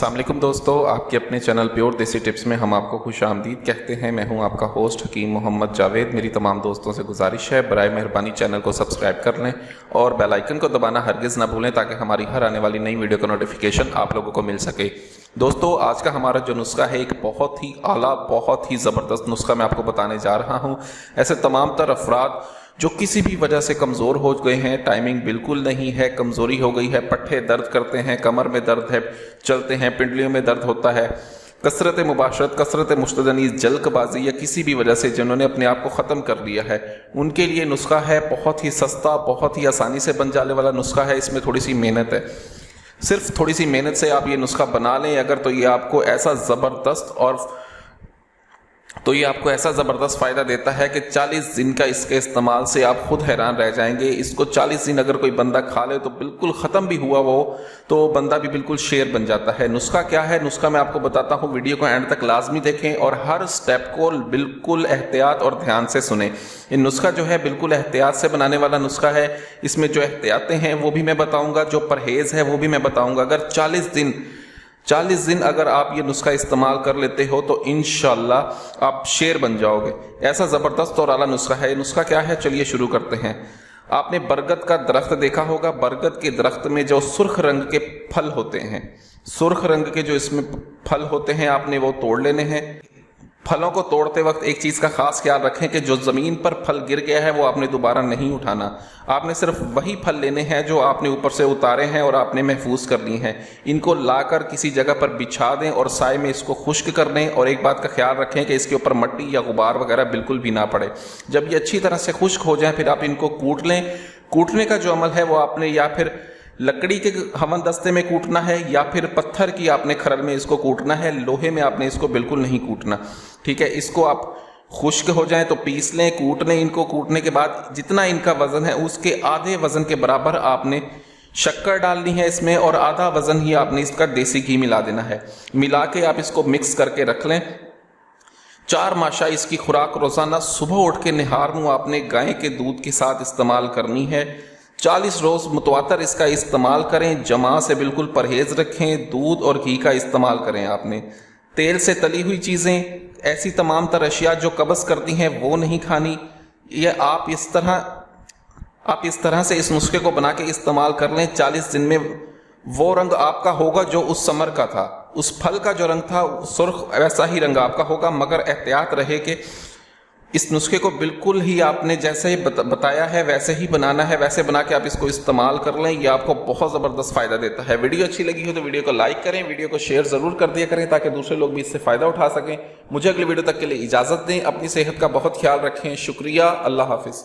अस्सलाम वालेकुम दोस्तों, आपके अपने चैनल प्योर देसी टिप्स में हम आपको खुश आमदीद कहते हैं। मैं हूं आपका होस्ट हकीम मोहम्मद जावेद। मेरी तमाम दोस्तों से गुजारिश है, बराए मेहरबानी चैनल को सब्सक्राइब कर लें और बेल आइकन को दबाना हरगिज़ ना भूलें ताकि हमारी हर आने वाली नई वीडियो का नोटिफिकेशन आप लोगों को मिल सके। दोस्तों, आज का हमारा जो नुस्खा है एक बहुत ही आला, बहुत ही ज़बरदस्त नुस्खा मैं आपको बताने जा रहा हूँ। ऐसे तमाम तर अफराद जो किसी भी वजह से कमज़ोर हो गए हैं, टाइमिंग बिल्कुल नहीं है, कमज़ोरी हो गई है, पट्टे दर्द करते हैं, कमर में दर्द है, चलते हैं पिंडलियों में दर्द होता है, कसरत मुबाशरत, कसरत मुश्तदनी, जल्दबाजी या किसी भी वजह से जिन्होंने अपने आप को ख़त्म कर लिया है, उनके लिए नुस्खा है बहुत ही सस्ता, बहुत ही आसानी से बन जाने वाला नुस्खा है। इसमें थोड़ी सी मेहनत है, सिर्फ थोड़ी सी मेहनत से आप ये नुस्खा बना लें अगर, तो ये आपको ऐसा ज़बरदस्त फ़ायदा देता है कि 40 दिन का इसके इस्तेमाल से आप खुद हैरान रह जाएंगे। इसको 40 दिन अगर कोई बंदा खा ले तो बिल्कुल ख़त्म भी हुआ वो, तो बंदा भी बिल्कुल शेर बन जाता है। नुस्खा क्या है, नुस्खा मैं आपको बताता हूँ, वीडियो को एंड तक लाजमी देखें और हर स्टेप को बिल्कुल एहतियात और ध्यान से सुने। ये नुस्खा जो है बिल्कुल एहतियात से बनाने वाला नुस्खा है। इसमें जो एहतियातें हैं वो भी मैं बताऊँगा, जो परहेज़ है वो भी मैं बताऊँगा। अगर 40 दिन अगर आप ये नुस्खा इस्तेमाल कर लेते हो तो इंशाल्लाह आप शेर बन जाओगे। ऐसा ज़बरदस्त और आला नुस्खा है। नुस्खा क्या है, चलिए शुरू करते हैं। आपने बरगद का दरख्त देखा होगा। बरगद के दरख्त में जो सुर्ख रंग के फल होते हैं, सुर्ख रंग के जो इसमें फल होते हैं, आपने वो तोड़ लेने हैं। फलों को तोड़ते वक्त एक चीज़ का खास ख्याल रखें कि जो ज़मीन पर फल गिर गया है वो आपने दोबारा नहीं उठाना। आपने सिर्फ वही फल लेने हैं जो आपने ऊपर से उतारे हैं और आपने महफूज कर ली हैं। इनको लाकर किसी जगह पर बिछा दें और साए में इसको खुश्क कर लें। और एक बात का ख्याल रखें कि इसके ऊपर मट्टी या गुबार वगैरह बिल्कुल भी ना पड़े। जब ये अच्छी तरह से खुश्क हो जाए फिर आप इनको कूट लें। कूटने का जो अमल है वो आपने या फिर लकड़ी के हवन दस्ते में कूटना है या फिर पत्थर की आपने खरल में इसको कूटना है। लोहे में आपने इसको बिल्कुल नहीं कूटना, ठीक है। इसको आप खुश्क हो जाए तो पीस लें, कूट लें। इनको कूटने के बाद जितना इनका वजन है उसके आधे वजन के बराबर आपने शक्कर डालनी है इसमें, और आधा वजन ही आपने इसका देसी घी मिला देना है। मिला के आप इसको मिक्स करके रख लें। 4 माशा इसकी खुराक रोजाना सुबह उठ के निहार मुँह आपने गाय के दूध के साथ इस्तेमाल करनी है। 40 रोज़ मुतवातर इसका इस्तेमाल करें। जमा से बिल्कुल परहेज़ रखें। दूध और घी का इस्तेमाल करें। आपने तेल से तली हुई चीज़ें, ऐसी तमाम तर अशिया जो कब्ज़ करती हैं वो नहीं खानी। ये आप इस तरह से इस नुस्खे को बना के इस्तेमाल कर लें। 40 दिन में वो रंग आपका होगा जो उस समर का था, उस फल का जो रंग था सुर्ख, वैसा ही रंग आपका होगा। मगर एहतियात रहे कि इस नुस्खे को बिल्कुल ही आपने जैसे ही बताया है वैसे ही बनाना है। वैसे बना के आप इसको इस्तेमाल कर लें, ये आपको बहुत ज़बरदस्त फ़ायदा देता है। वीडियो अच्छी लगी हो तो वीडियो को लाइक करें, वीडियो को शेयर ज़रूर कर दिया करें ताकि दूसरे लोग भी इससे फ़ायदा उठा सकें। मुझे अगली वीडियो तक के लिए इजाज़त दें। अपनी सेहत का बहुत ख्याल रखें। शुक्रिया। अल्लाह हाफिज़।